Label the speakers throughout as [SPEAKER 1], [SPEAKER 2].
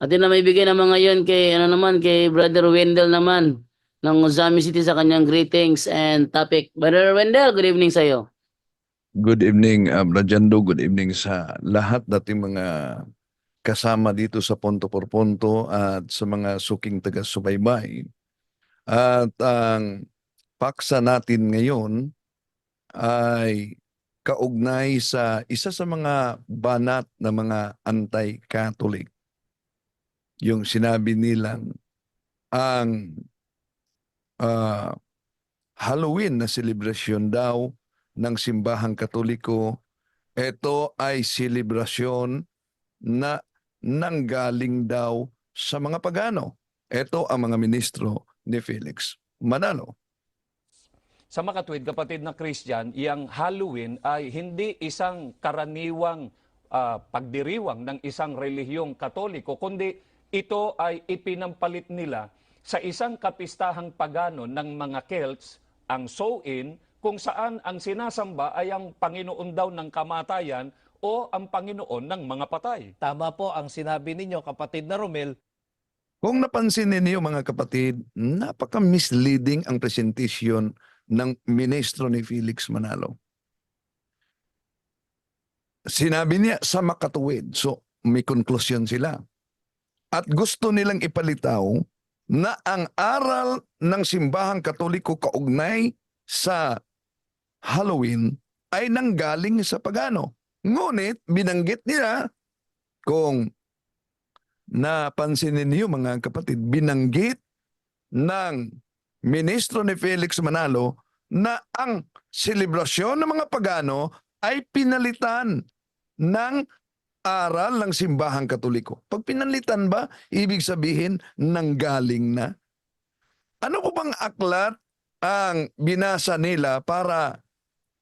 [SPEAKER 1] Atin na may bigay naman ngayon kay ano naman kay Brother Wendell naman ng Uzami City sa kanyang greetings and topic. Brother Wendell, good evening sa iyo.
[SPEAKER 2] Good evening, Rajando. Good evening sa lahat nating mga kasama dito sa Punto por Punto at sa mga suking taga-subaybay. At ang paksa natin ngayon ay kaugnay sa isa sa mga banat na mga anti-Catholic. Yung sinabi nilang ang ah, Halloween na selebrasyon daw ng simbahang Katoliko, ito ay selebrasyon na nanggaling daw sa mga pagano. Ito ang mga ministro ni Felix Manalo.
[SPEAKER 3] Sa makatwid, kapatid na Christian, iyang Halloween ay hindi isang karaniwang pagdiriwang ng isang relihiyong Katoliko, kundi ito ay ipinampalit nila sa isang kapistahang pagano ng mga Celts, ang Samhain, kung saan ang sinasamba ay ang Panginoon daw ng kamatayan o ang Panginoon ng mga patay.
[SPEAKER 4] Tama po ang sinabi ninyo, kapatid na Romel.
[SPEAKER 2] Kung napansin ninyo mga kapatid, napaka-misleading ang presentasyon ng ministro ni Felix Manalo. Sinabi niya sa makatuwid, so may konklusyon sila. At gusto nilang ipalitaw na ang aral ng simbahang Katoliko kaugnay sa Halloween ay nanggaling sa pagano. Ngunit binanggit nila, kung napansin ninyo mga kapatid, binanggit ng ministro ni Felix Manalo na ang selebrasyon ng mga pagano ay pinalitan ng aral ng simbahang Katoliko. Pag pinalitan ba, ibig sabihin nanggaling na? Ano po bang aklat ang binasa nila para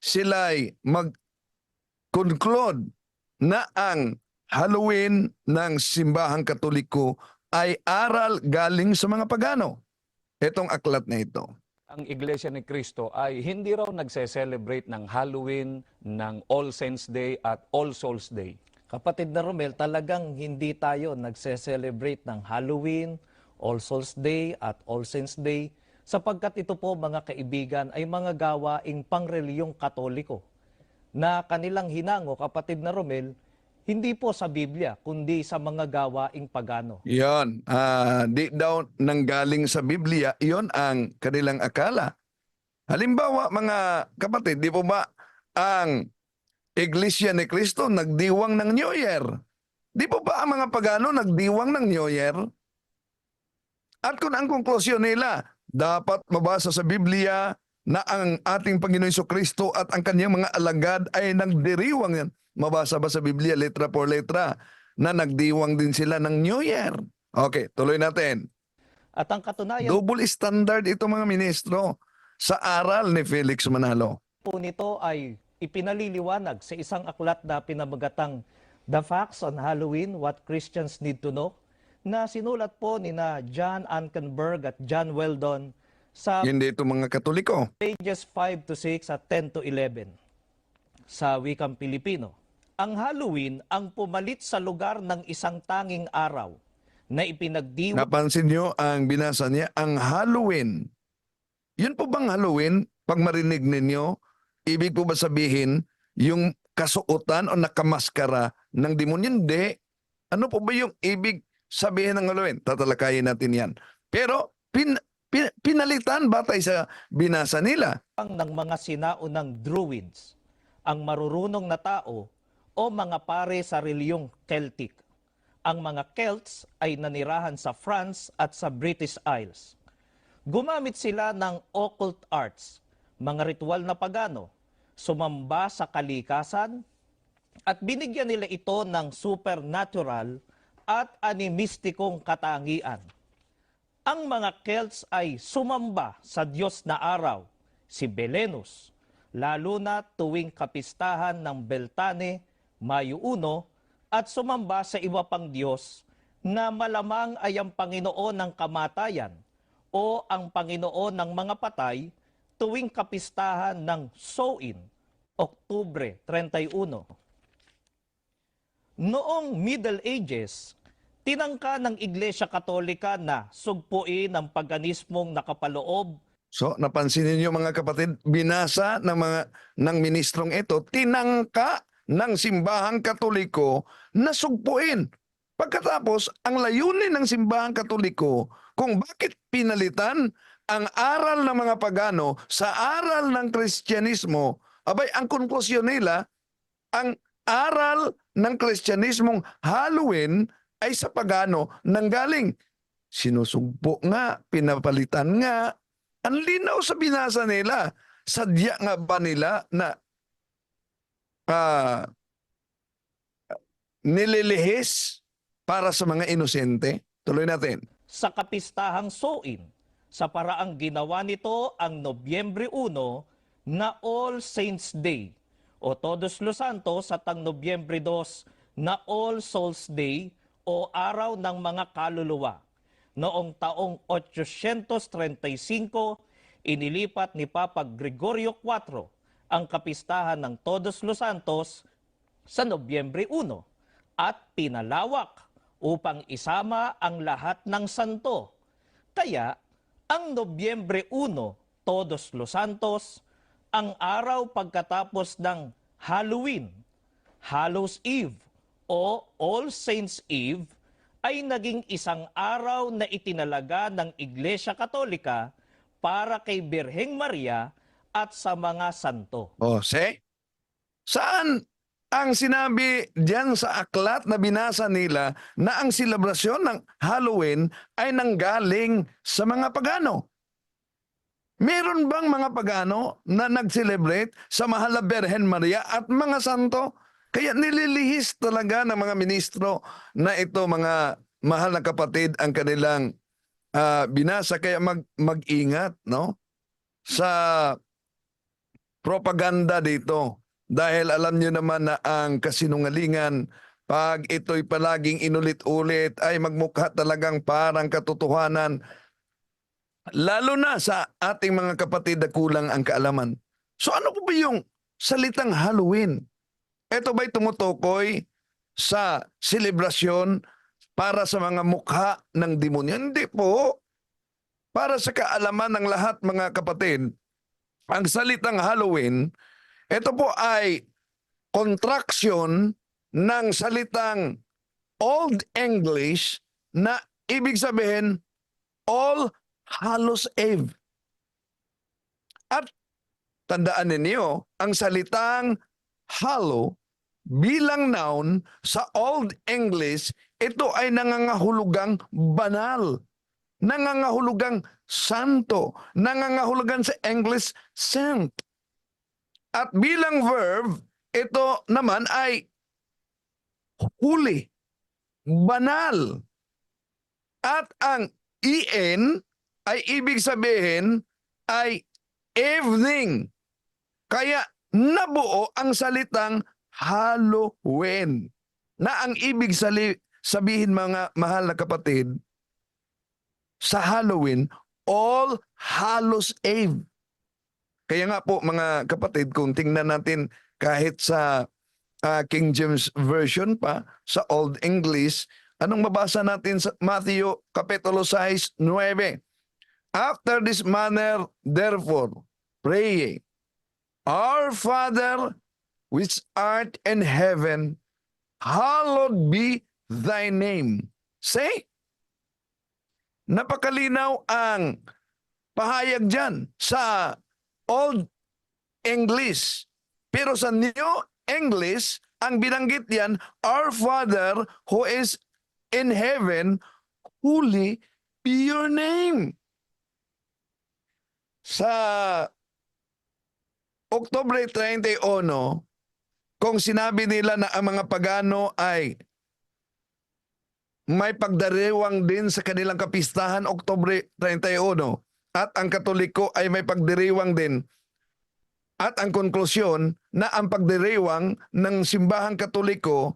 [SPEAKER 2] sila'y mag-conclude na ang Halloween ng simbahang Katoliko ay aral galing sa mga pagano? Itong aklat na ito.
[SPEAKER 3] Ang Iglesia ni Cristo ay hindi raw nagse-celebrate ng Halloween, ng All Saints Day at All Souls Day.
[SPEAKER 4] Kapatid na Romel, talagang hindi tayo nagse-celebrate ng Halloween, All Souls Day at All Saints Day sapagkat ito po mga kaibigan ay mga gawaing pangreliyong Katoliko na kanilang hinango, kapatid na Romel, hindi po sa Biblia kundi sa mga gawaing pagano.
[SPEAKER 2] Yon, di daw nanggaling sa Biblia, yon ang kanilang akala. Halimbawa mga kapatid, di po ba ang Iglesia ni Cristo nagdiwang ng New Year? Di po ba ang mga pagano nagdiwang ng New Year? At kung ang konklusyon nila, dapat mabasa sa Biblia na ang ating Panginoon Jesucristo at ang kanyang mga alagad ay nagdiriwang yan. Mabasa ba sa Biblia, letra por letra, na nagdiwang din sila ng New Year? Okay, tuloy natin.
[SPEAKER 4] At ang katunayan
[SPEAKER 2] Double standard ito mga ministro sa aral ni Felix Manalo.
[SPEAKER 4] po nito ay ipinaliliwanag sa isang aklat na pinamagatang The Facts on Halloween, What Christians Need to Know, na sinulat po ni na John Ankenberg at John Weldon sa
[SPEAKER 2] Hindi ito mga Katoliko.
[SPEAKER 4] pages 5 to 6 at 10 to 11 sa wikang Pilipino. Ang Halloween ang pumalit sa lugar ng isang tanging araw na ipinagdiwang
[SPEAKER 2] Napansin nyo ang binasa niya, ang Halloween. Yun po bang Halloween? Pag marinig ninyo, ibig po ba sabihin yung kasuotan o nakamaskara ng demonyo? Hindi. Ano po ba yung ibig sabihin ng Halloween? Tatalakayin natin yan. Pero pinalitan batay sa binasa nila.
[SPEAKER 4] ng mga sinaunang Druids, ang marurunong na tao o mga pare sa reliyong Celtic. Ang mga Celts ay nanirahan sa France at sa British Isles. Gumamit sila ng occult arts, mga ritual na pagano, sumamba sa kalikasan, at binigyan nila ito ng supernatural at animistikong katangian. Ang mga Celts ay sumamba sa Diyos na araw, si Belenus, lalo na tuwing kapistahan ng Beltane, Mayo 1, at sumamba sa iba pang Diyos na malamang ay ang Panginoon ng kamatayan o ang Panginoon ng mga patay tuwing kapistahan ng Samhain, Oktubre 31. Noong Middle Ages, tinangka ng Iglesia Katolika na sugpuin ang paganismong nakapaloob
[SPEAKER 2] So, napansin niyo mga kapatid, binasa ng ministrong ito, tinangka ng simbahang Katoliko na sugpuin. Pagkatapos, ang layunin ng simbahang Katoliko kung bakit pinalitan ang aral ng mga pagano sa aral ng Kristyanismo, abay, ang konklusyon nila, ang aral ng Kristyanismong Halloween ay sa pagano nanggaling. Sinusugpo nga, pinapalitan nga. Ang linaw sa binasa nila. Sadya nga ba nila na nililihis para sa mga inosente? Tuloy natin.
[SPEAKER 4] sa kapistahang Soin, sa paraang ginawa nito ang Nobyembre 1 na All Saints Day o Todos los Santos at ang Nobyembre 2 na All Souls Day o Araw ng Mga Kaluluwa. Noong taong 835, inilipat ni Papa Gregorio IV ang kapistahan ng Todos los Santos sa Nobyembre 1 at pinalawak upang isama ang lahat ng santo. Kaya, ang Nobyembre 1, Todos los Santos, ang araw pagkatapos ng Halloween, Hallows Eve o All Saints Eve, ay naging isang araw na itinalaga ng Iglesia Katolika para kay Birheng Maria at sa mga santo.
[SPEAKER 2] O, saan ang sinabi diyan sa aklat na binasa nila na ang selebrasyon ng Halloween ay nanggaling sa mga pagano? Meron bang mga pagano na nag-celebrate sa mahal na Birhen Maria at mga santo? Kaya nililihis talaga ng mga ministro na ito, mga mahal na kapatid, ang kanilang binasa. Kaya mag-ingat, no, sa propaganda dito. Dahil alam niyo naman na ang kasinungalingan, pag ito'y palaging inulit-ulit, ay magmukha talagang parang katotohanan. Lalo na sa ating mga kapatid na kulang ang kaalaman. So ano po ba yung salitang Halloween? Ito ba'y tumutukoy sa selebrasyon para sa mga mukha ng demonyo? Hindi po. Para sa kaalaman ng lahat, mga kapatid, ang salitang Halloween, ito po ay contraction ng salitang Old English na ibig sabihin All Hallows Eve. At tandaan ninyo, ang salitang hallow bilang noun sa Old English, ito ay nangangahulugang banal, nangangahulugang santo, nangangahulugan sa English saint. At bilang verb, ito naman ay holy, banal. At ang en ay ibig sabihin ay evening. Kaya nabuo ang salitang Halloween. Na ang ibig sabihin, mga mahal na kapatid, sa Halloween, All Hallows Eve. Kaya nga po mga kapatid, kung tingnan natin kahit sa King James Version pa, sa Old English, anong mabasa natin sa Matthew Kapitulo 6:9? After this manner, therefore, praying, Our Father, which art in heaven, hallowed be thy name. Say, napakalinaw ang pahayag dyan sa Old English. Pero sa New English, ang binanggit yan, Our Father who is in heaven, holy be your name. Sa Oktubre 31, kung sinabi nila na ang mga pagano ay may pagdiriwang din sa kanilang kapistahan Oktubre 31 at ang Katoliko ay may pagdiriwang din, at ang konklusyon na ang pagdiriwang ng simbahang Katoliko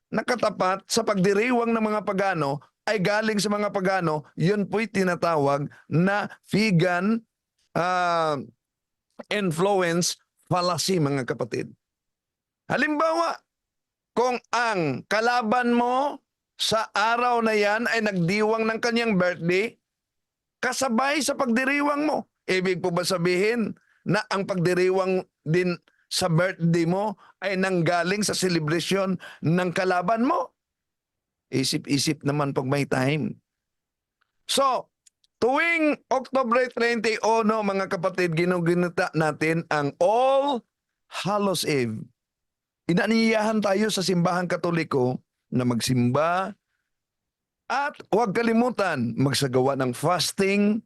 [SPEAKER 2] nakatapat sa pagdiriwang ng mga pagano ay galing sa mga pagano, yun po'y tinatawag na Figan influence fallacy, mga kapatid. Halimbawa, kung ang kalaban mo sa araw na yan ay nagdiwang ng kanyang birthday, kasabay sa pagdiriwang mo. Ibig po ba sabihin na ang pagdiriwang din sa birthday mo ay nanggaling sa celebration ng kalaban mo? Isip-isip naman pag may time. So, tuwing October 31, mga kapatid, ginugunita natin ang All Hallows Eve. Inaaniyahan tayo sa simbahang Katoliko na magsimba at huwag kalimutan magsagawa ng fasting.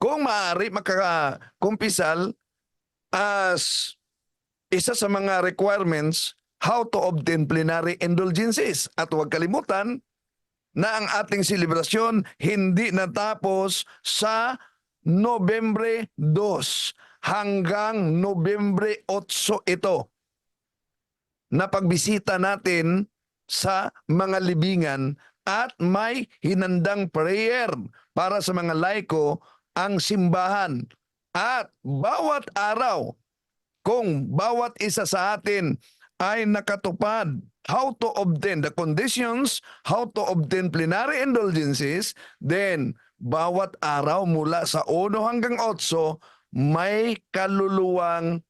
[SPEAKER 2] Kung maaari, makakumpisal as isa sa mga requirements how to obtain plenary indulgences. At huwag kalimutan na ang ating selebrasyon hindi natapos sa Nobyembre 2 hanggang Nobyembre 8 ito, na pagbisita natin sa mga libingan at may hinandang prayer para sa mga laiko ang simbahan. At bawat araw, kung bawat isa sa atin ay nakatupad how to obtain the conditions, how to obtain plenary indulgences, then bawat araw mula sa 1 hanggang 8, may kaluluwang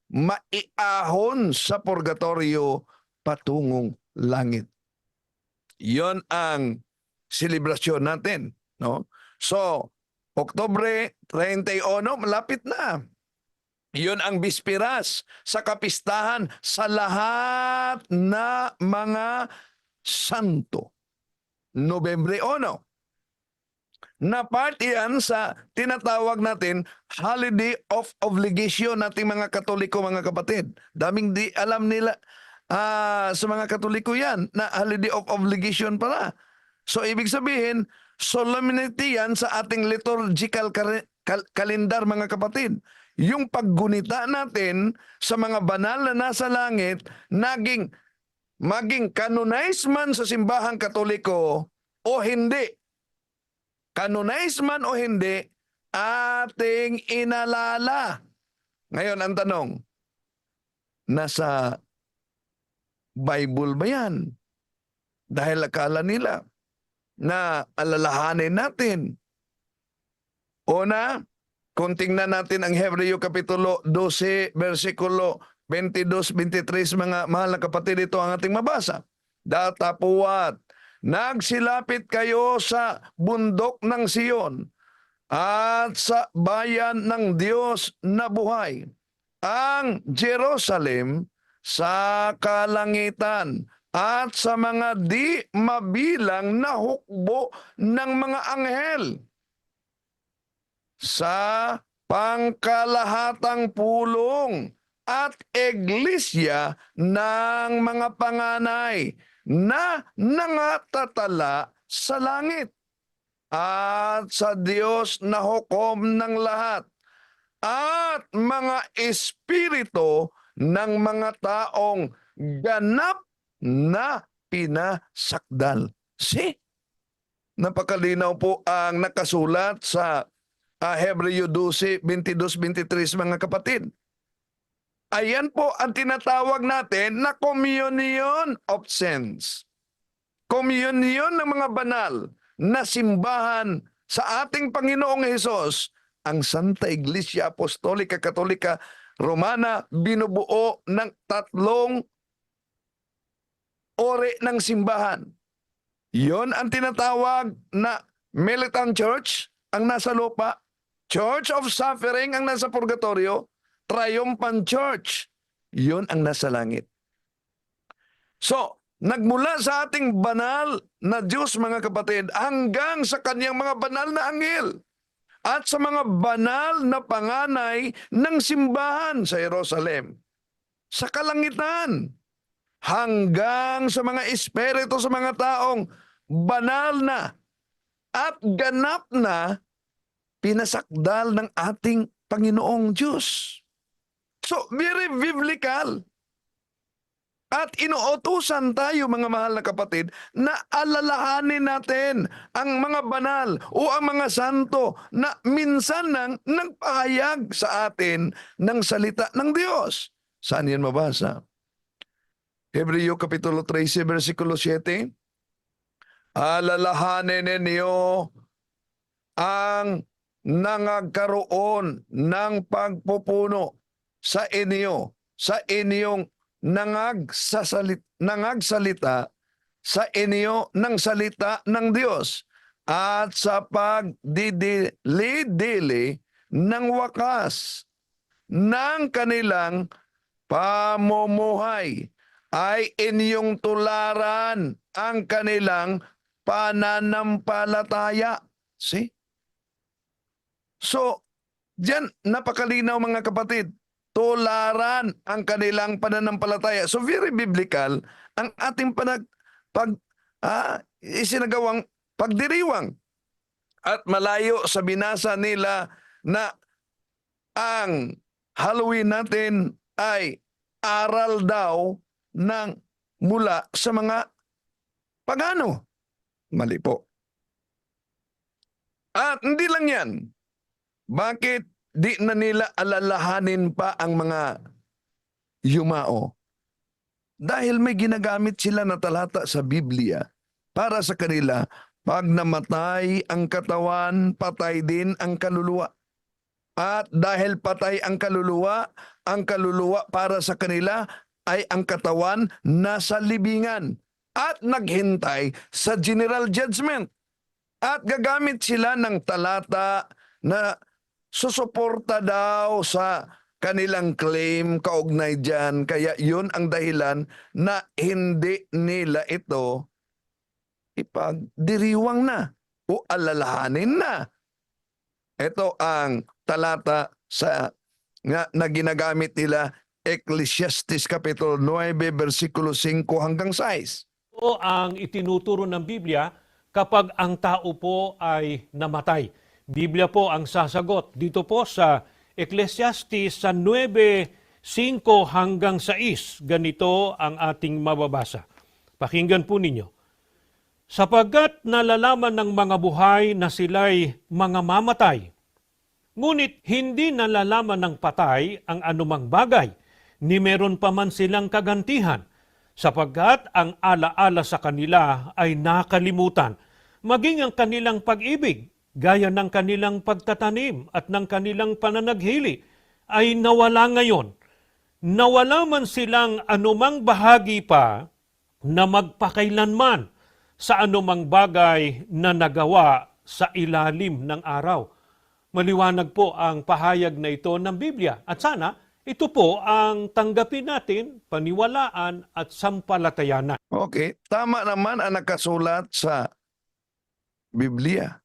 [SPEAKER 2] maiahon sa purgatorio patungong langit. Yon ang selebrasyon natin, no? So, Oktubre 31, malapit na. Yon ang bispiras sa kapistahan sa lahat na mga santo. Nobyembre 1. Na part yan sa tinatawag natin holiday of obligation nating mga Katoliko, mga kapatid. Daming di alam nila sa mga Katoliko yan na holiday of obligation pala. So ibig sabihin, solemnity yan sa ating liturgical kalendar, mga kapatid. Yung paggunita natin sa mga banal na nasa langit, maging canonized man sa simbahang Katoliko o hindi, canonized man o hindi, ating inalala. Ngayon, ang tanong, nasa Bible ba yan? Dahil akala nila na alalahanin natin. Una, kung tingnan natin ang Hebreo Kapitulo 12, versikulo 22-23, mga mahal na kapatid, ito ang ating mabasa. Datapuat, nagsilapit kayo sa bundok ng Siyon at sa bayan ng Diyos na buhay, ang Jerusalem sa kalangitan at sa mga di mabilang na hukbo ng mga anghel, sa pangkalahatang pulong at iglesia ng mga panganay na nangatatala sa langit, at sa Diyos na hukom ng lahat, at mga espiritu ng mga taong ganap na pinasakdal. See? Napakalinaw po ang nakasulat sa Hebreo 12, 22-23, mga kapatid. Ayan po ang tinatawag natin na communion of saints. Communion ng mga banal na simbahan sa ating Panginoong Hesus, ang Santa Iglesia Apostolika Katolika Romana, binubuo ng 3 ore ng simbahan. Yon ang tinatawag na militant church, ang nasa lupa, Church of Suffering, ang nasa purgatorio, Triumphant Church, yon ang nasa langit. So, nagmula sa ating banal na Diyos, mga kapatid, hanggang sa kanyang mga banal na anghel at sa mga banal na panganay ng simbahan sa Jerusalem, sa kalangitan, hanggang sa mga espiritu sa mga taong banal na at ganap na pinasakdal ng ating Panginoong Diyos. So, very biblical. At inuutusan tayo, mga mahal na kapatid, na alalahanin natin ang mga banal o ang mga santo na minsan nang nagpahayag sa atin ng salita ng Diyos. Saan yan mabasa? Hebreo Kapitulo 13, versikulo 7. alalahanin ninyo ang nangagkaroon ng pagpupuno sa inyo, sa inyong nangagsalita sa inyo ng salita ng Diyos at sa pagdidili ng wakas ng kanilang pamumuhay ay inyong tularan ang kanilang pananampalataya. See? So, diyan napakalinaw mga kapatid. Tularan ang kanilang pananampalataya. So very biblical ang ating isinagawang pagdiriwang. At malayo sa binasa nila na ang Halloween natin ay aral daw ng mula sa mga pagano. Mali po. At hindi lang yan. Bakit di na nila alalahanin pa ang mga yumao? Dahil may ginagamit sila na talata sa Biblia para sa kanila, pag namatay ang katawan, patay din ang kaluluwa. At dahil patay ang kaluluwa para sa kanila ay ang katawan nasa libingan at naghintay sa general judgment. At gagamit sila ng talata na susuporta daw sa kanilang claim kaugnay dyan. Kaya yun ang dahilan na hindi nila ito ipagdiriwang na o alalahanin na. Ito ang talata na ginagamit nila, Ecclesiastes Kapitulo 9, versikulo 5 hanggang 6.
[SPEAKER 5] O ang itinuturo ng Biblia kapag ang tao po ay namatay. Biblia po ang sasagot. Dito po sa Ecclesiastes sa 9:5 hanggang 6, ganito ang ating mababasa. Pakinggan po ninyo. Sapagkat nalalaman ng mga buhay na sila'y mga mamatay, ngunit hindi nalalaman ng patay ang anumang bagay, ni meron pa man silang kagantihan, sapagkat ang alaala sa kanila ay nakalimutan, maging ang kanilang pag-ibig, gaya ng kanilang pagtatanim at ng kanilang pananaghili, ay nawala ngayon. Nawala man silang anumang bahagi pa na magpakailanman sa anumang bagay na nagawa sa ilalim ng araw. Maliwanag po ang pahayag na ito ng Biblia. At sana, ito po ang tanggapin natin, paniwalaan at sampalatayanan.
[SPEAKER 2] Okay, tama naman ang nakasulat sa Biblia.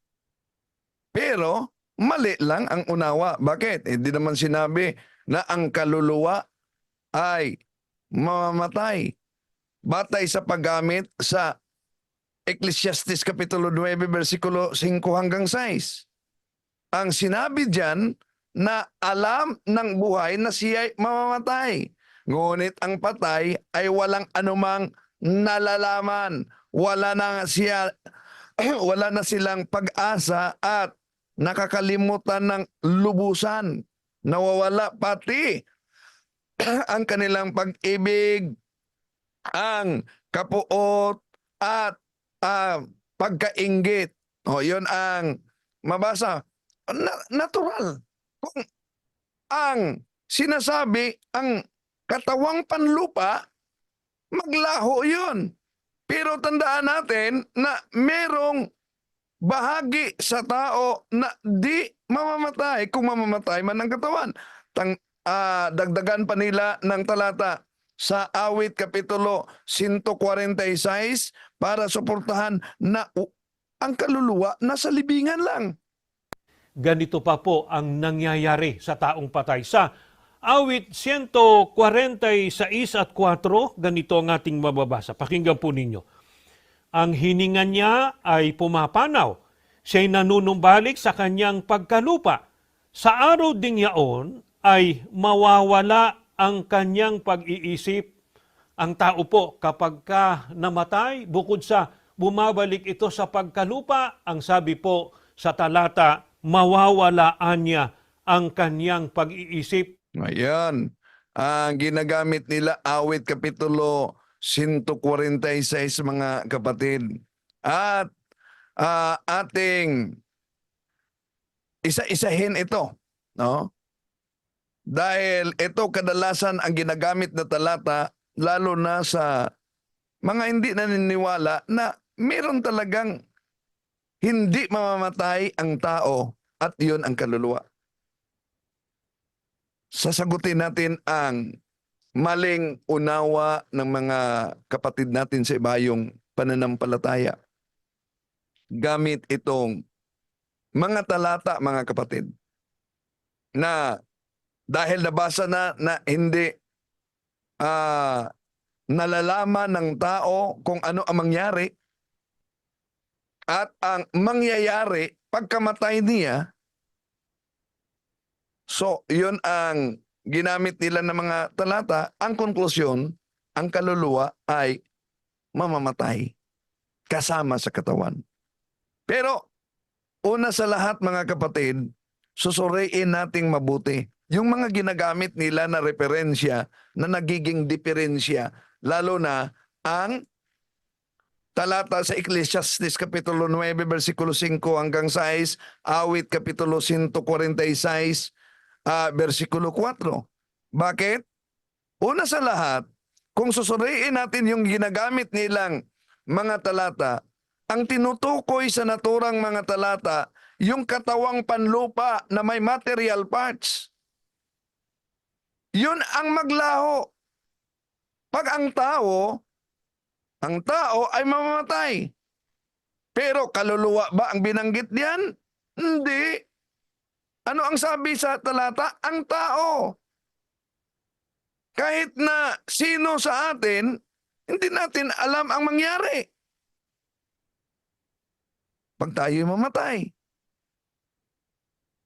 [SPEAKER 2] Pero mali lang ang unawa. Bakit? Hindi naman sinabi na ang kaluluwa ay mamamatay. Batay sa paggamit sa Ecclesiastes Kapitulo 9, versikulo 5 hanggang 6. Ang sinabi diyan na alam ng buhay na siya ay mamamatay. Ngunit ang patay ay walang anumang nalalaman. Wala na silang pag-asa at nakakalimutan ng lubusan. Nawawala pati ang kanilang pag-ibig, ang kapuot at pagkainggit. Yun ang mabasa. Natural. Kung ang sinasabi ang katawang panlupa, maglaho yun. Pero tandaan natin na merong bahagi sa tao na di mamamatay kung mamamatay man ang katawan. Dagdagan pa nila ng talata sa Awit Kapitulo 146 para suportahan na ang kaluluwa nasa libingan lang.
[SPEAKER 5] Ganito pa po ang nangyayari sa taong patay. Sa Awit 146 at 4, ganito ang ating mababasa. Pakinggan po ninyo. Ang hininga niya ay pumapanaw. Siya'y nanunumbalik sa kanyang pagkalupa. Sa araw ding yaon ay mawawala ang kanyang pag-iisip. Ang tao po kapag ka namatay, bukod sa bumabalik ito sa pagkalupa, ang sabi po sa talata, mawawalaan niya ang kanyang pag-iisip.
[SPEAKER 2] Ayan. Ang ginagamit nila Awit Kapitulo 146 mga kapatid. At ating isa-isahin ito, no? Dahil ito kadalasan ang ginagamit na talata lalo na sa mga hindi naniniwala na meron talagang hindi mamamatay ang tao at yun ang kaluluwa. Sasagutin natin ang maling unawa ng mga kapatid natin sa ibayong pananampalataya. Gamit itong mga talata, mga kapatid, na dahil nabasa na hindi nalalaman ng tao kung ano ang mangyari at ang mangyayari pagkamatay niya. So, yun ang ginamit nila ng mga talata. Ang konklusyon, ang kaluluwa ay mamamatay kasama sa katawan. Pero, una sa lahat mga kapatid, susuriin nating mabuti yung mga ginagamit nila na referensya na nagiging diferensya, lalo na ang talata sa Ecclesiastes Kapitulo 9, versikulo 5 hanggang 6, Awit Kapitulo 146, versikulo 4. Bakit? Una sa lahat, kung susuriin natin yung ginagamit nilang mga talata, ang tinutukoy sa naturang mga talata, yung katawang panlupa na may material parts. Yun ang maglaho. Pag ang tao ay mamamatay. Pero kaluluwa ba ang binanggit diyan? Hindi. Ano ang sabi sa talata? Ang tao. Kahit na sino sa atin, hindi natin alam ang mangyari pag tayo'y mamatay.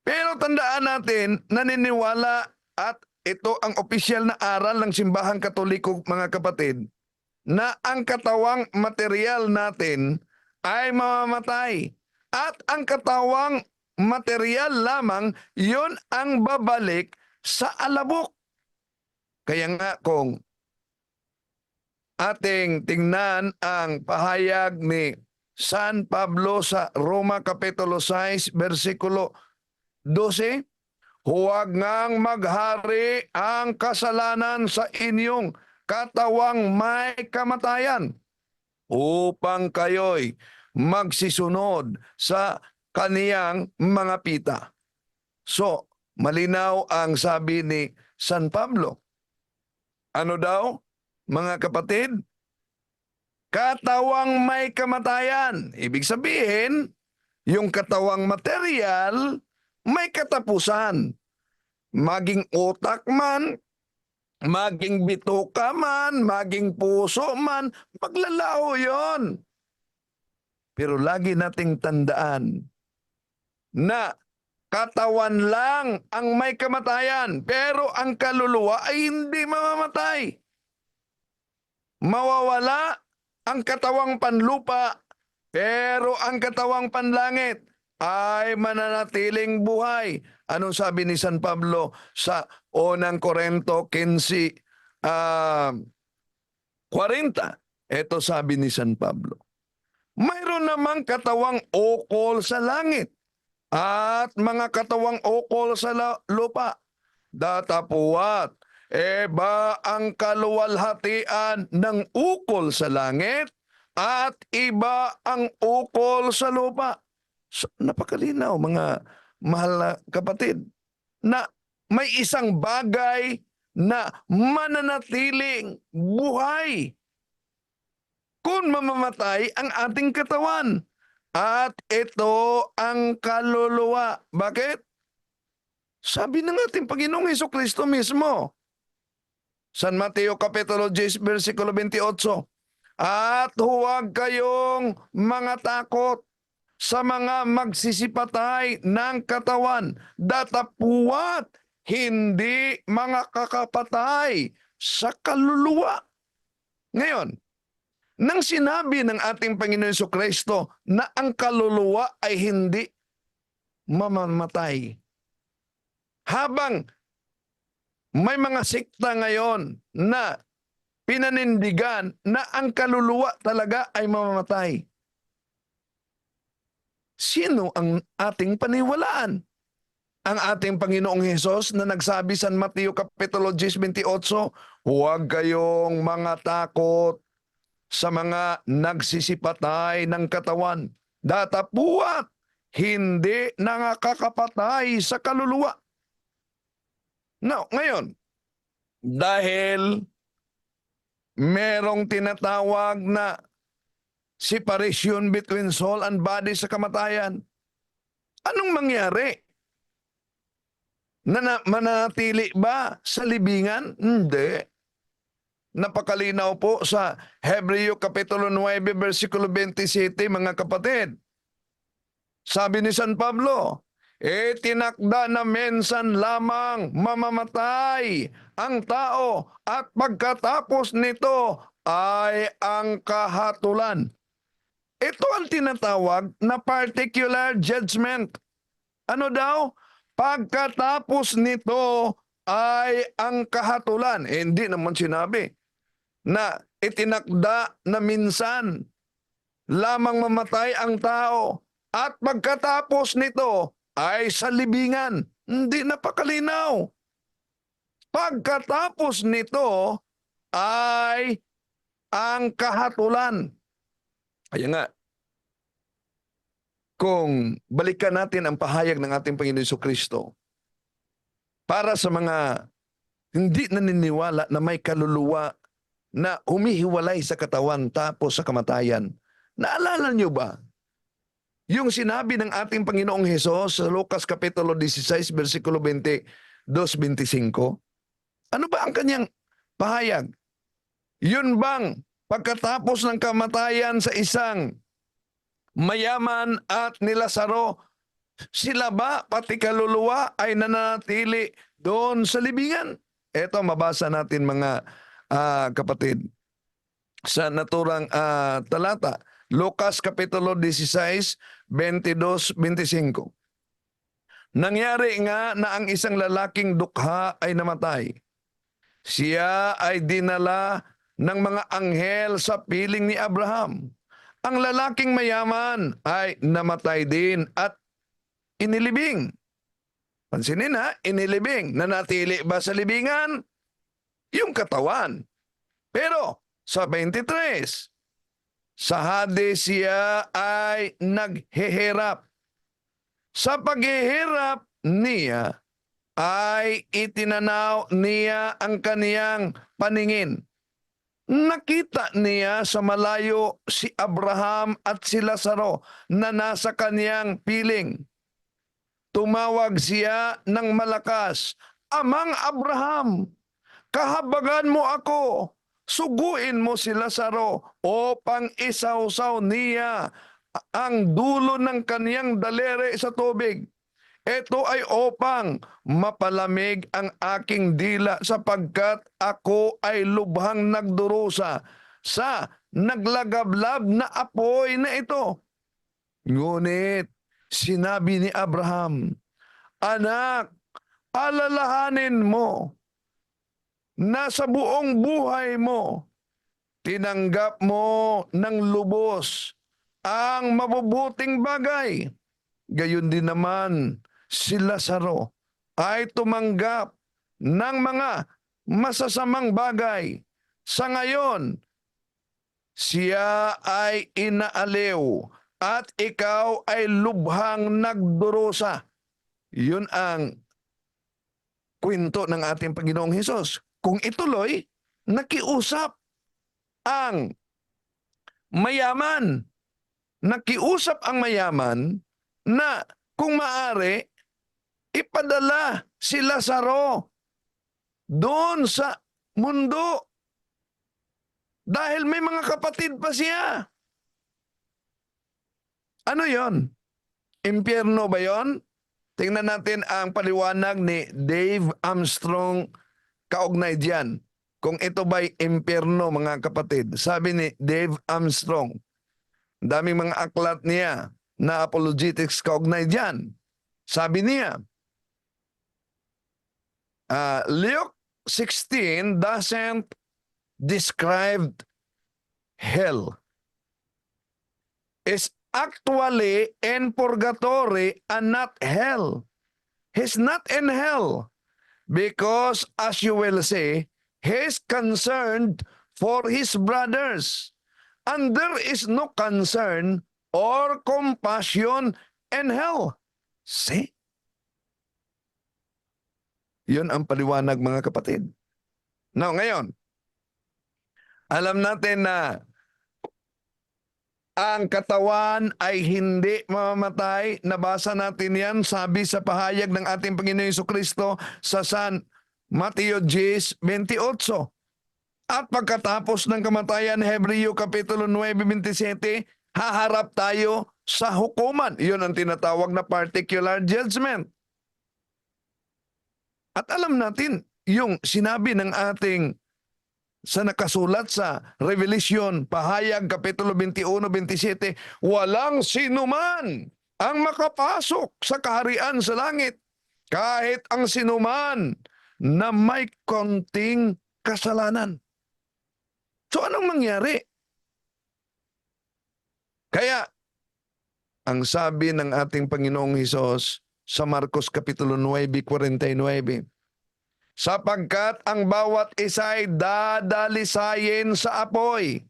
[SPEAKER 2] Pero tandaan natin, naniniwala at ito ang opisyal na aral ng Simbahang Katoliko, mga kapatid, na ang katawang material natin ay mamamatay. At ang katawang material lamang, yon ang babalik sa alabok. Kaya nga kung ating tingnan ang pahayag ni San Pablo sa Roma Kapitulo 6, versikulo 12, huwag ngang maghari ang kasalanan sa inyong katawang may kamatayan upang kayo'y magsisunod sa kaniyang mga pita. So, malinaw ang sabi ni San Pablo. Ano daw, mga kapatid? Katawang may kamatayan. Ibig sabihin, yung katawang material may katapusan. Maging utak man, maging bituka man, maging puso man, maglalaho yon. Pero lagi nating tandaan na katawan lang ang may kamatayan, pero ang kaluluwa ay hindi mamamatay. Mawawala ang katawang panlupa, pero ang katawang panlangit ay mananatiling buhay. Anong sabi ni San Pablo sa unang Korinto 15:40? Ito sabi ni San Pablo. Mayroon namang katawang ukol sa langit at mga katawang ukol sa lupa. Datapuwat, ba ang kaluwalhatian ng ukol sa langit at iba ang ukol sa lupa. So, napakalinaw mga mahal na kapatid na may isang bagay na mananatiling buhay kung mamamatay ang ating katawan. At ito ang kaluluwa. Bakit? Sabi ng ating Panginoong Hesukristo mismo. San Mateo Kapitulo 10, versikulo 28. At huwag kayong mga takot sa mga magsisipatay ng katawan, datapuwat hindi mga kakapatay sa kaluluwa. Ngayon, nang sinabi ng ating Panginoon Jesucristo na ang kaluluwa ay hindi mamamatay, habang may mga sekta ngayon na pinanindigan na ang kaluluwa talaga ay mamamatay, sino ang ating paniwalaan? Ang ating Panginoong Hesus na nagsabi sa Mateo Kapitulo 10:28, huwag kayong mga takot sa mga nagsisipatay ng katawan, datapuat hindi nakakapatay sa kaluluwa. Now, ngayon, dahil merong tinatawag na separation between soul and body sa kamatayan, anong mangyari? Mananatili ba sa libingan? Hindi. Napakalinaw po sa Hebreo Kapitulo 9, versikulo 27, mga kapatid. Sabi ni San Pablo, tinakda na mensan lamang mamamatay ang tao at pagkatapos nito ay ang kahatulan. Ito ang tinatawag na particular judgment. Ano daw? Pagkatapos nito ay ang kahatulan. Hindi naman sinabi na itinakda na minsan lamang mamatay ang tao at pagkatapos nito ay sa libingan. Hindi napakalinaw. Pagkatapos nito ay ang kahatulan. Kaya nga, kung balikan natin ang pahayag ng ating Panginoon Jesucristo, para sa mga hindi naniniwala na may kaluluwa na humihiwalay sa katawan tapos sa kamatayan, naalala niyo ba yung sinabi ng ating Panginoong Hesus sa Lucas Kapitulo 16, versikulo 22-25? Ano ba ang kanyang pahayag? Yun bang pagkatapos ng kamatayan sa isang mayaman at ni Lazaro, sila ba pati kaluluwa ay nananatili doon sa libingan? Ito mabasa natin mga kapatid sa naturang talata. Lucas Kapitulo 16, 22-25. Nangyari nga na ang isang lalaking dukha ay namatay. Siya ay dinala ng mga anghel sa piling ni Abraham. Ang lalaking mayaman ay namatay din at inilibing. Pansinin ha, inilibing. Nanatili ba sa libingan? Yung katawan. Pero sa 23, sa Hades siya ay naghihirap. Sa paghihirap niya ay itinanaw niya ang kaniyang paningin. Nakita niya sa malayo si Abraham at si Lazaro na nasa kaniyang piling. Tumawag siya ng malakas, Amang Abraham, kahabagan mo ako, suguin mo si Lazaro upang isawsaw niya ang dulo ng kaniyang daliri sa tubig. Ito ay upang mapalamig ang aking dila sapagkat ako ay lubhang nagdurusa sa naglagablab na apoy na ito. Ngunit sinabi ni Abraham, Anak, alalahanin mo na sa buong buhay mo, tinanggap mo ng lubos ang mabubuting bagay. Gayon din naman, si Lazaro ay tumanggap ng mga masasamang bagay. Sa ngayon, siya ay inaaliw at ikaw ay lubhang nagdurusa. Yun ang kwento ng ating Panginoong Hesus. Kung ituloy, nakiusap ang mayaman. Nakiusap ang mayaman na kung maaari, ipadala si Lazaro doon sa mundo. Dahil may mga kapatid pa siya. Ano yon? Impyerno ba yon? Tingnan natin ang paliwanag ni Dave Armstrong kaugnay diyan. Kung ito ba'y impyerno, mga kapatid. Sabi ni Dave Armstrong, daming mga aklat niya na apologetics kaugnay diyan. Sabi niya, Luke 16 doesn't describe hell. It's actually in purgatory and not hell. He's not in hell because, as you will see, he's concerned for his brothers. And there is no concern or compassion in hell. See? Yun ang paliwanag, mga kapatid. Now, ngayon, alam natin na ang katawan ay hindi mamamatay. Nabasa natin yan, sabi sa pahayag ng ating Panginoon Jesucristo sa San Mateo 10:28. At pagkatapos ng kamatayan, Hebreo Kapitulo 9:27, haharap tayo sa hukuman. Yun ang tinatawag na particular judgment. At alam natin, yung sinabi ng ating sa nakasulat sa Revelation, pahayag, Kapitulo 21:27, walang sinuman ang makapasok sa kaharian sa langit, kahit ang sinuman na may konting kasalanan. So anong mangyari? Kaya, ang sabi ng ating Panginoong Hesus sa Marcos Kapitulo 9:49, sapagkat ang bawat isa ay dadalisayin sa apoy,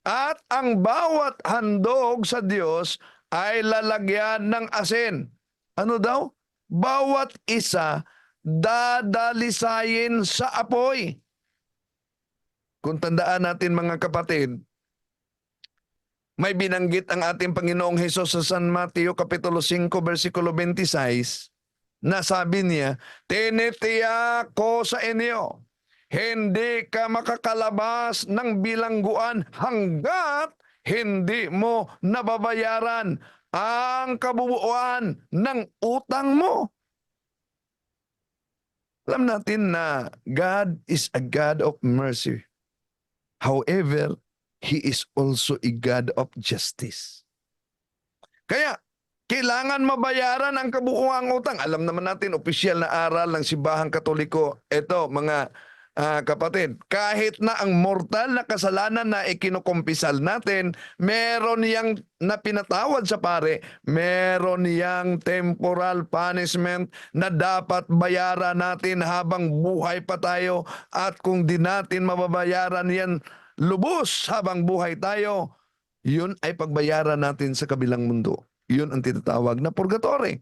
[SPEAKER 2] at ang bawat handog sa Diyos ay lalagyan ng asin. Ano daw? Bawat isa dadalisayin sa apoy. Kung tandaan natin, mga kapatid, may binanggit ang ating Panginoong Hesus sa San Mateo Kapitulo 5, versikulo 26, na sabi niya, tinitiyak ko sa inyo, hindi ka makakalabas ng bilangguan hanggat hindi mo nababayaran ang kabuuan ng utang mo. Alam natin na God is a God of mercy. However, He is also a God of justice. Kaya, kailangan mabayaran ang kabuuang utang. Alam naman natin, opisyal na aral ng Simbahang Katoliko. Ito, mga kapatid, kahit na ang mortal na kasalanan na ikinukumpisal natin, meron yang na pinatawad sa pare, meron yang temporal punishment na dapat bayaran natin habang buhay pa tayo, at kung di natin mababayaran yan lubos habang buhay tayo, yun ay pagbayaran natin sa kabilang mundo. Yun ang tinatawag na purgatory.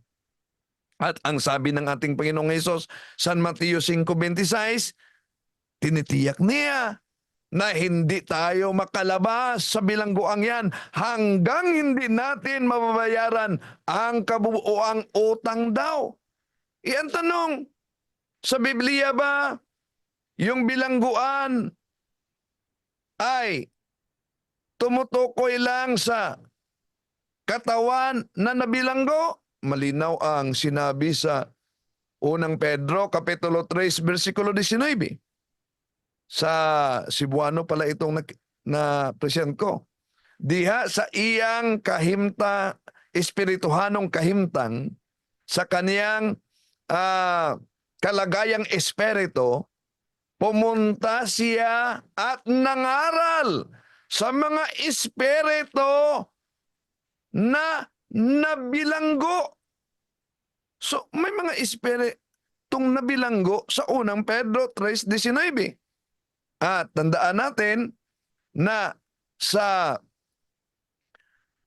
[SPEAKER 2] At ang sabi ng ating Panginoong Hesus, San Mateo 5:26, tinitiyak niya na hindi tayo makalabas sa bilangguang yan hanggang hindi natin mababayaran ang kabuuang utang daw. Iyan tanong, sa Biblia ba yung bilangguan ay tumutukoy lang sa katawan na nabilanggo? Malinaw ang sinabi sa unang Pedro, Kapitulo 3, versikulo 19. Sa Cebuano pala itong na present ko. Diha sa iyang espirituhanong kahimtang, sa kaniyang kalagayang espiritu, pumunta siya at nangaral sa mga espiritu na nabilanggo. So, may mga espiritong nabilanggo sa unang Pedro 3:19. At tandaan natin na sa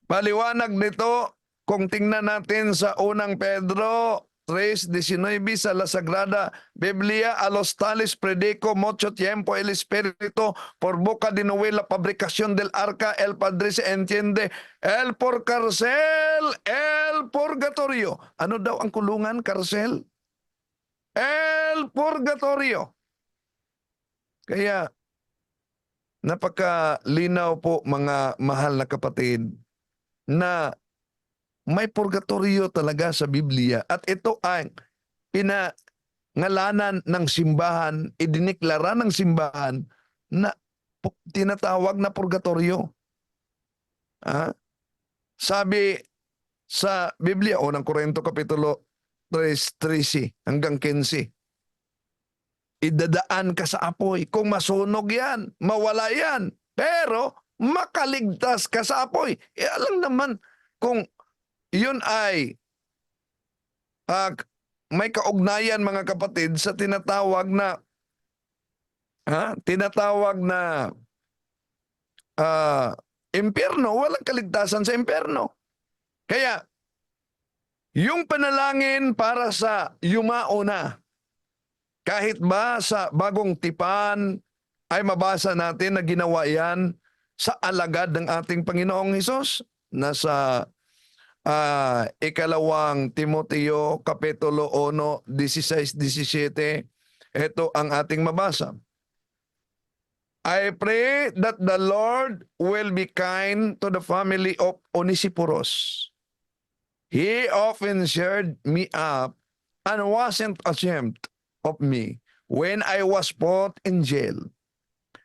[SPEAKER 2] paliwanag nito, kung tingnan natin sa unang Pedro 3:19 sa La Sagrada Biblia, a los tales predico mucho tiempo el Espíritu por boca de Noé la fabricación del arca, el Padre se entiende, el por cárcel, el purgatorio. Ano daw ang kulungan, karsel? El purgatorio. Kaya, napakalinaw po, mga mahal na kapatid, na may purgatorio talaga sa Biblia, at ito ay pinangalanan ng simbahan, idiniklara ng simbahan na tinatawag na purgatorio. Sabi sa Biblia, unang Korinto Kapitulo 3:13 hanggang 15, idadaan ka sa apoy. Kung masunog yan, mawala yan, pero makaligtas ka sa apoy. Alam naman, kung yun ay may kaugnayan mga kapatid sa tinatawag na impyerno, walang kaligtasan sa impyerno. Kaya, yung panalangin para sa yumao na, kahit ba sa bagong tipan, ay mabasa natin na ginawa yan sa alagad ng ating Panginoong Hesus. Nasa ikalawang Timoteo, Kapitulo 1, 16-17, ito ang ating mabasa. I pray that the Lord will be kind to the family of Onesiphorus. He often cheered me up and wasn't ashamed of me when I was put in jail.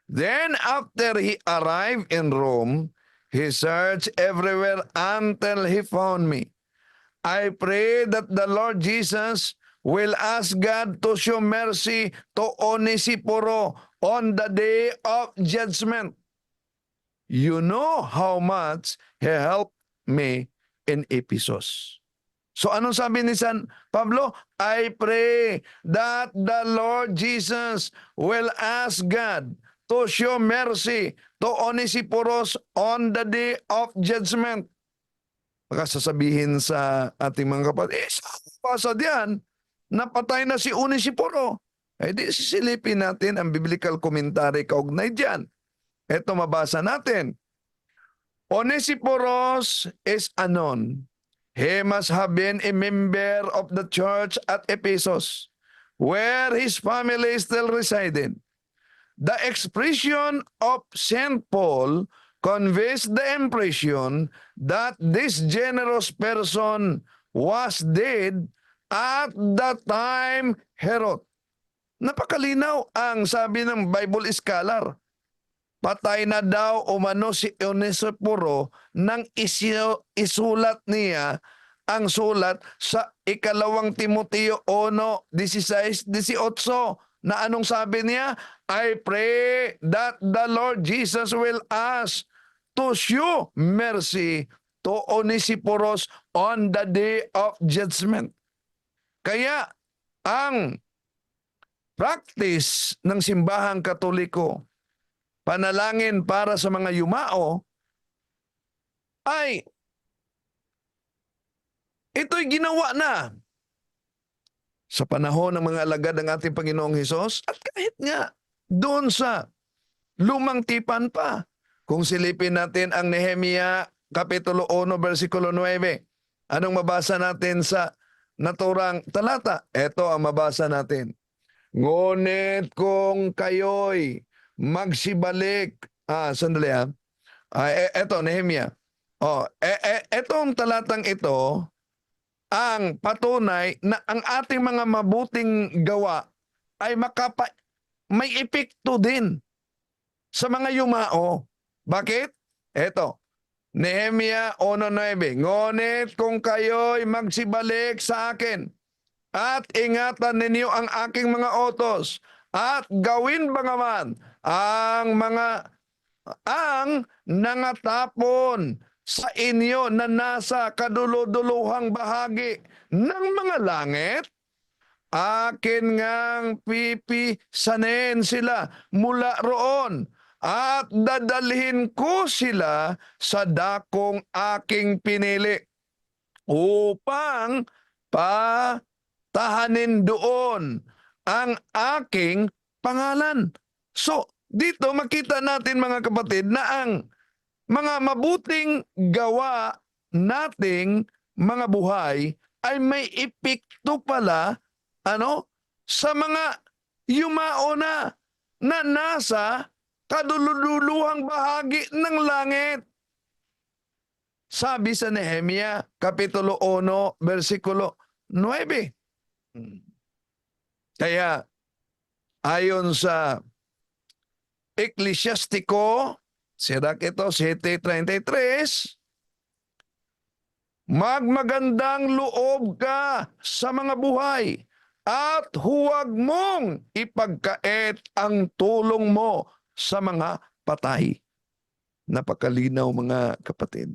[SPEAKER 2] Then after he arrived in Rome, he searched everywhere until he found me. I pray that the Lord Jesus will ask God to show mercy to Onesiporo on the day of judgment. You know how much he helped me in Ephesus. So anong sabi ni San Pablo? I pray that the Lord Jesus will ask God to show mercy to Onesiporos on the day of judgment. Baka sasabihin sa ating mga kapatid, sa diyan, napatay na si Onesiporo. Eh di sisilipin natin ang biblical commentary kaugnay diyan. Ito mabasa natin. Onesiporos is anon. He must have been a member of the church at Ephesus, where his family still resided. The expression of St. Paul conveys the impression that this generous person was dead at the time he wrote. Napakalinaw ang sabi ng Bible scholar. Patay na daw umano si Onesiporo nang isulat niya ang sulat sa ikalawang Timoteo 1:16-18 na anong sabi niya? I pray that the Lord Jesus will ask to show mercy to Onesiporos on the day of judgment. Kaya ang practice ng simbahang Katoliko, panalangin para sa mga yumao, ay ito'y ginawa na sa panahon ng mga alagad ng ating Panginoong Hesus at kahit nga doon sa lumang tipan pa. Kung silipin natin ang Nehemia Kapitulo 1, versikulo 9, anong mabasa natin sa naturang talata? Ito ang mabasa natin. Ngunit kung kayo'y magsibalik, sandali eto, Nehemia. Etong talatang ito, ang patunay na ang ating mga mabuting gawa ay may epekto din sa mga yumao. Bakit? Eto, Nehemia 1:9. Ngunit kung kayo'y magsibalik sa akin at ingatan ninyo ang aking mga utos at gawin bangaman ang nangatapon sa inyo na nasa kaduluduluhang bahagi ng mga langit, akin ngang pipisanin sila mula roon at dadalhin ko sila sa dakong aking pinili upang patahanin doon ang aking pangalan. So, dito makita natin mga kapatid na ang mga mabuting gawa nating mga buhay ay may epekto pala sa mga yumao na nasa kaduluduluhang bahagi ng langit. Sabi sa Nehemia Kapitulo 1, versikulo 9. Kaya ayon sa Eklesiastiko, sirak ito, 7:33, magmagandang loob ka sa mga buhay at huwag mong ipagkait ang tulong mo sa mga patay. Napakalinaw mga kapatid.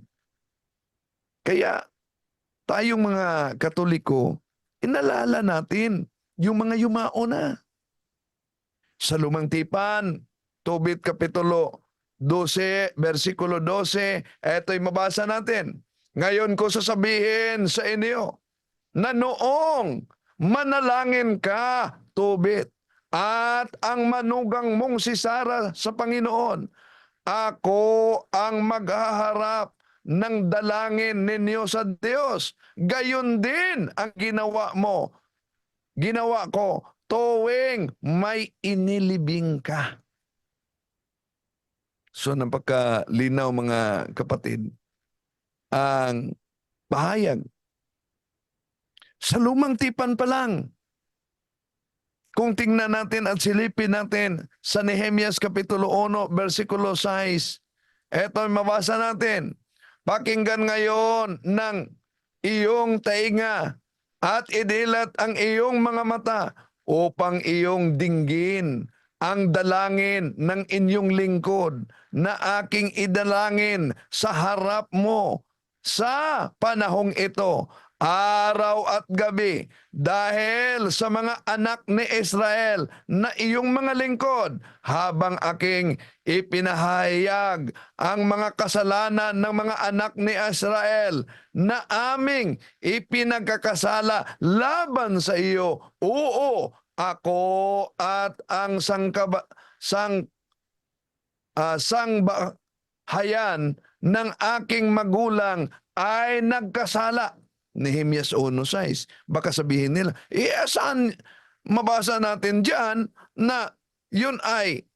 [SPEAKER 2] Kaya tayong mga Katoliko, inalala natin yung mga yumao na. Sa Lumang Tipan, Tobit Kapitulo 12, versikulo 12, ito'y mabasa natin. Ngayon ko sasabihin sa inyo na noong manalangin ka, Tobit, at ang manugang mong si Sara sa Panginoon, ako ang maghaharap ng dalangin ninyo sa Diyos. Gayon din ang ginawa ko, tuwing may inilibing ka. So, napagkalinaw mga kapatid, ang pahayag. Sa Lumang Tipan pa lang, kung tingnan natin at silipin natin sa Nehemias Kapitulo 1, versikulo 6, eto mabasa natin. Pakinggan ngayon ng iyong tainga at idilat ang iyong mga mata upang iyong dinggin ang dalangin ng inyong lingkod na aking idalangin sa harap mo sa panahong ito, araw at gabi, dahil sa mga anak ni Israel na iyong mga lingkod, habang aking ipinahayag ang mga kasalanan ng mga anak ni Israel na aming ipinagkakasala laban sa iyo. Oo, ako at ang sangbahayan ng aking magulang ay nagkasala. Nehemias 1:6. Baka sabihin nila, saan mabasa natin dyan na yun ay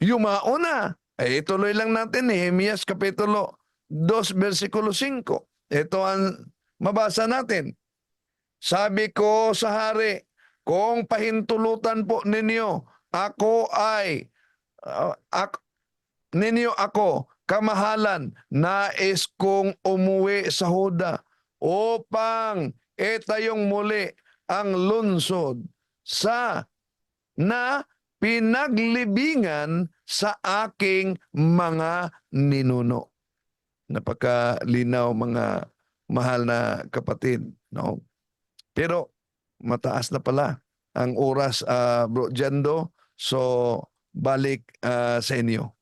[SPEAKER 2] yumao na? Ituloy lang natin Nehemias Kapitulo 2, versikulo 5. Ito ang mabasa natin. Sabi ko sa hari, kung pahintulutan po ninyo, ninyo ako, kamahalan, nais kong umuwi sa Huda upang itayong muli ang lungsod na pinaglibingan sa aking mga ninuno. Napakalinaw mga mahal na kapatid, no? Pero mataas na pala ang oras, Bro Jendo. So balik sa inyo.